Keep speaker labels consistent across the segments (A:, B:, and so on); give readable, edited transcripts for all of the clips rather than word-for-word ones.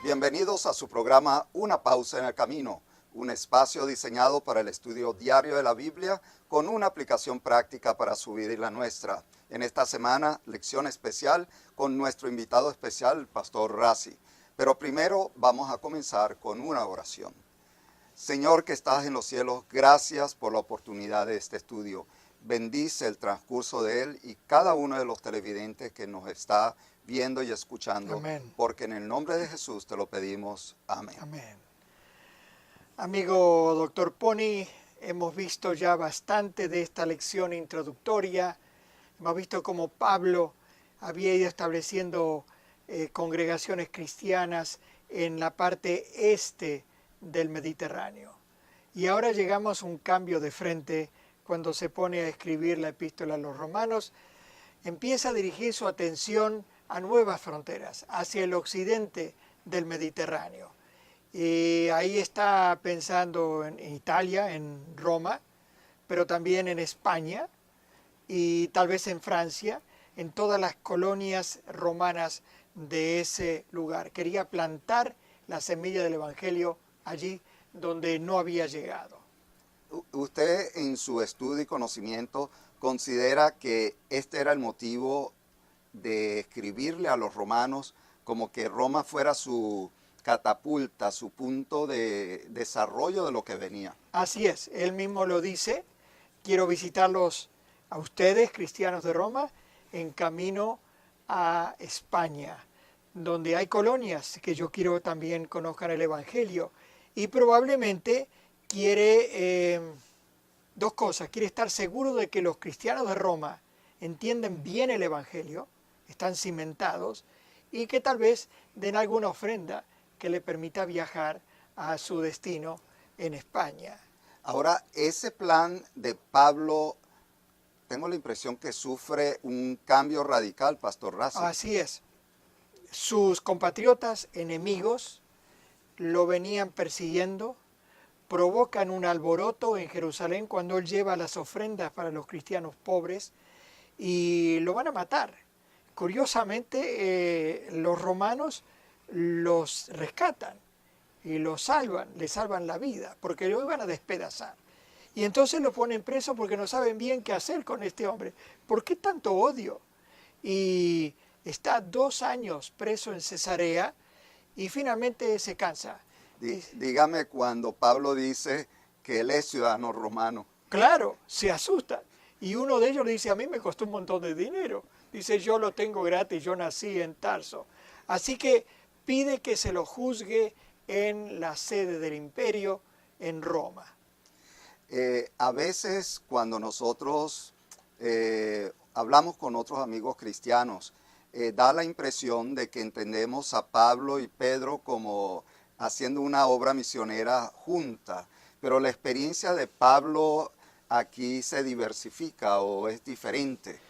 A: Bienvenidos a su programa Una Pausa en el Camino, un espacio diseñado para el estudio diario de la Biblia con una aplicación práctica para su vida y la nuestra. En esta semana, lección especial con nuestro invitado especial, el Pastor Razi. Pero primero vamos a comenzar con una oración. Señor que estás en los cielos, gracias por la oportunidad de este estudio. Bendice el transcurso de él y cada uno de los televidentes que nos está viendo y escuchando.
B: Amén.
A: Porque en el nombre de Jesús te lo pedimos. Amén.
B: Amén. Amigo Dr. Pony, hemos visto ya bastante de esta lección introductoria. Hemos visto cómo Pablo había ido estableciendo congregaciones cristianas en la parte este del Mediterráneo. Y ahora llegamos a un cambio de frente cuando se pone a escribir la epístola a los romanos. Empieza a dirigir su atención a nuevas fronteras, hacia el occidente del Mediterráneo. Y ahí está pensando en Italia, en Roma, pero también en España y tal vez en Francia, en todas las colonias romanas de ese lugar. Quería plantar la semilla del Evangelio allí donde no había llegado.
A: ¿Usted en su estudio y conocimiento considera que este era el motivo de escribirle a los romanos, como que Roma fuera su catapulta, su punto de desarrollo de lo que venía?
B: Así es, él mismo lo dice: quiero visitarlos a ustedes, cristianos de Roma, en camino a España, donde hay colonias que yo quiero también conozcan el Evangelio. Y probablemente quiere dos cosas: quiere estar seguro de que los cristianos de Roma entienden bien el Evangelio, están cimentados, y que tal vez den alguna ofrenda que le permita viajar a su destino en España.
A: Ahora, ese plan de Pablo, tengo la impresión que sufre un cambio radical, Pastor Razi.
B: Así es. Sus compatriotas enemigos lo venían persiguiendo, provocan un alboroto en Jerusalén cuando él lleva las ofrendas para los cristianos pobres y lo van a matar. Curiosamente, los romanos los rescatan y los salvan, le salvan la vida, porque lo iban a despedazar. Y entonces lo ponen preso porque no saben bien qué hacer con este hombre. ¿Por qué tanto odio? Y está 2 años preso en Cesarea y finalmente se cansa.
A: Dígame cuando Pablo dice que él es ciudadano romano.
B: Claro, se asustan. Y uno de ellos le dice: a mí me costó un montón de dinero. Dice: yo lo tengo gratis, yo nací en Tarso. Así que pide que se lo juzgue en la sede del imperio, en Roma.
A: A veces cuando nosotros hablamos con otros amigos cristianos, da la impresión de que entendemos a Pablo y Pedro como haciendo una obra misionera junta, pero la experiencia de Pablo aquí se diversifica o es diferente.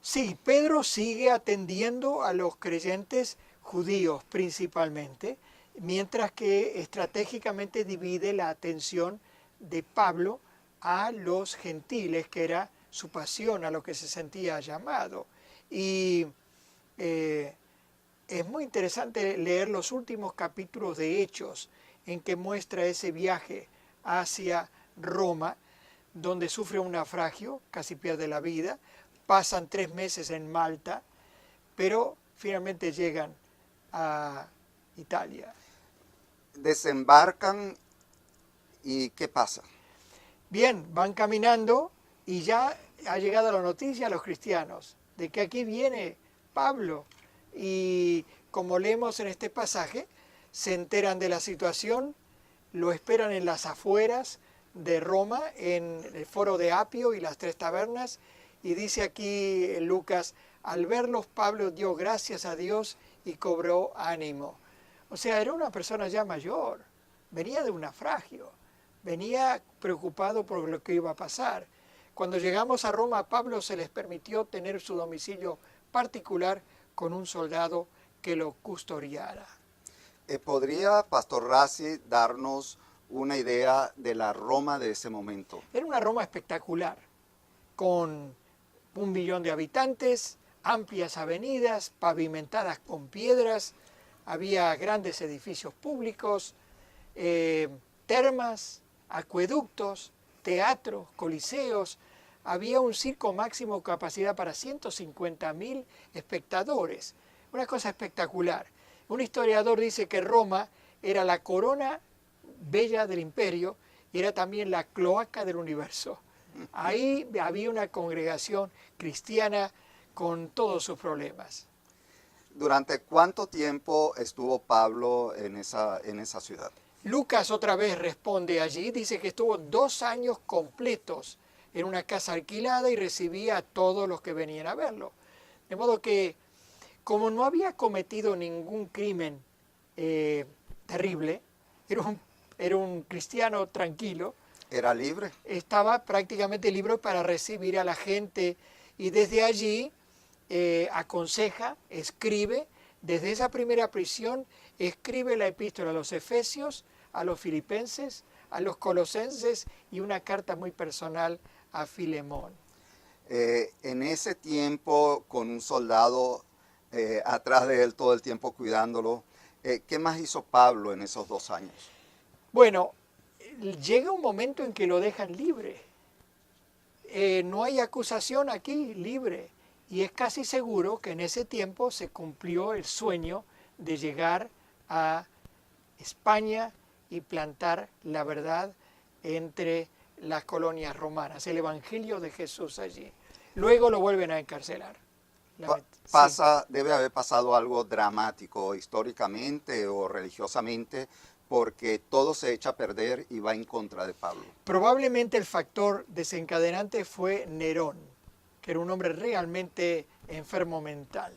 B: Sí, Pedro sigue atendiendo a los creyentes judíos principalmente, mientras que estratégicamente divide la atención de Pablo a los gentiles, que era su pasión, a lo que se sentía llamado. Y es muy interesante leer los últimos capítulos de Hechos, en que muestra ese viaje hacia Roma, donde sufre un naufragio, casi pierde la vida. Pasan 3 meses en Malta, pero finalmente llegan a Italia.
A: Desembarcan y ¿qué pasa?
B: Bien, van caminando y ya ha llegado la noticia a los cristianos de que aquí viene Pablo. Y como leemos en este pasaje, se enteran de la situación, lo esperan en las afueras de Roma, en el foro de Apio y las 3 tabernas. Y dice aquí Lucas: al verlos, Pablo dio gracias a Dios y cobró ánimo. O sea, era una persona ya mayor, venía de un naufragio, venía preocupado por lo que iba a pasar. Cuando llegamos a Roma, a Pablo se les permitió tener su domicilio particular con un soldado que lo custodiara.
A: ¿Podría Pastor Rassi darnos una idea de la Roma de ese momento?
B: Era una Roma espectacular, con 1 millón de habitantes, amplias avenidas, pavimentadas con piedras, había grandes edificios públicos, termas, acueductos, teatros, coliseos. Había un circo máximo capacidad para 150.000 espectadores. Una cosa espectacular. Un historiador dice que Roma era la corona bella del imperio y era también la cloaca del universo. Ahí había una congregación cristiana con todos sus problemas.
A: ¿Durante cuánto tiempo estuvo Pablo en esa ciudad?
B: Lucas otra vez responde allí, dice que estuvo 2 años completos en una casa alquilada y recibía a todos los que venían a verlo. De modo que, como no había cometido ningún crimen terrible, era un cristiano tranquilo.
A: ¿Era libre?
B: Estaba prácticamente libre para recibir a la gente y desde allí aconseja, escribe, desde esa primera prisión, escribe la epístola a los Efesios, a los Filipenses, a los Colosenses y una carta muy personal a Filemón.
A: En ese tiempo, con un soldado atrás de él todo el tiempo cuidándolo, ¿qué más hizo Pablo en esos 2 años?
B: Bueno, llega un momento en que lo dejan libre. No hay acusación aquí, libre. Y es casi seguro que en ese tiempo se cumplió el sueño de llegar a España y plantar la verdad entre las colonias romanas, el Evangelio de Jesús allí. Luego lo vuelven a encarcelar.
A: Debe haber pasado algo dramático históricamente o religiosamente, porque todo se echa a perder y va en contra de Pablo.
B: Probablemente el factor desencadenante fue Nerón, que era un hombre realmente enfermo mental,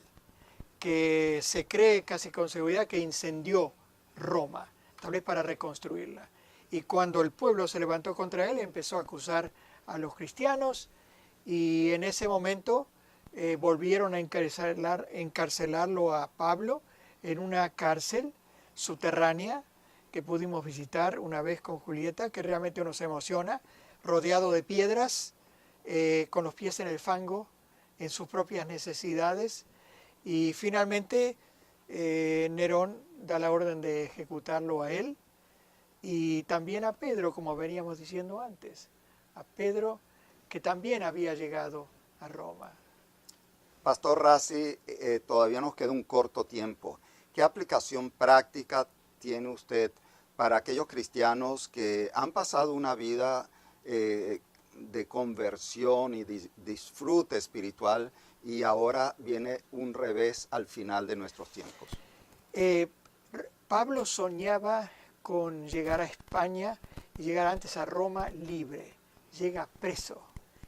B: que se cree casi con seguridad que incendió Roma, tal vez para reconstruirla. Y cuando el pueblo se levantó contra él, empezó a acusar a los cristianos y en ese momento volvieron a encarcelarlo a Pablo en una cárcel subterránea que pudimos visitar una vez con Julieta, que realmente nos emociona, rodeado de piedras, con los pies en el fango, en sus propias necesidades. Y finalmente Nerón da la orden de ejecutarlo a él y también a Pedro, como veníamos diciendo antes, a Pedro que también había llegado a Roma.
A: Pastor Rassi, todavía nos queda un corto tiempo. ¿Qué aplicación práctica tiene usted para aquellos cristianos que han pasado una vida de conversión y disfrute espiritual y ahora viene un revés al final de nuestros tiempos?
B: Pablo soñaba con llegar a España y llegar antes a Roma libre. Llega preso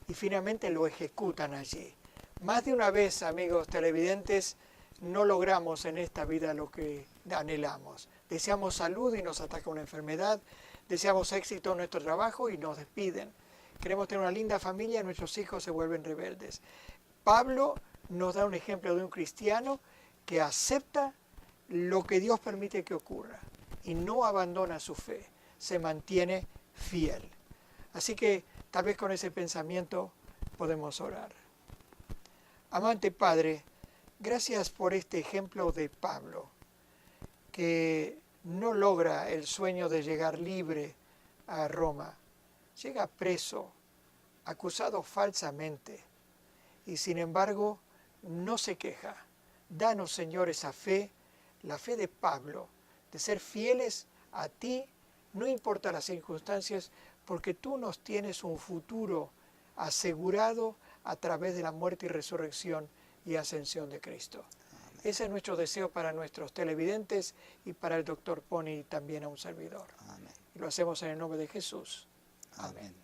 B: y finalmente lo ejecutan allí. Más de una vez, amigos televidentes, no logramos en esta vida lo que anhelamos. Deseamos salud y nos ataca una enfermedad, deseamos éxito en nuestro trabajo y nos despiden. Queremos tener una linda familia y nuestros hijos se vuelven rebeldes. Pablo nos da un ejemplo de un cristiano que acepta lo que Dios permite que ocurra y no abandona su fe, se mantiene fiel. Así que tal vez con ese pensamiento podemos orar. Amante Padre, gracias por este ejemplo de Pablo, que no logra el sueño de llegar libre a Roma. Llega preso, acusado falsamente, y sin embargo no se queja. Danos, Señor, esa fe, la fe de Pablo, de ser fieles a ti, no importa las circunstancias, porque tú nos tienes un futuro asegurado a través de la muerte y resurrección y ascensión de Cristo. Amén. Ese es nuestro deseo para nuestros televidentes y para el Dr. Pony y también a un servidor.
A: Amén.
B: Y lo hacemos en el nombre de Jesús.
A: Amén.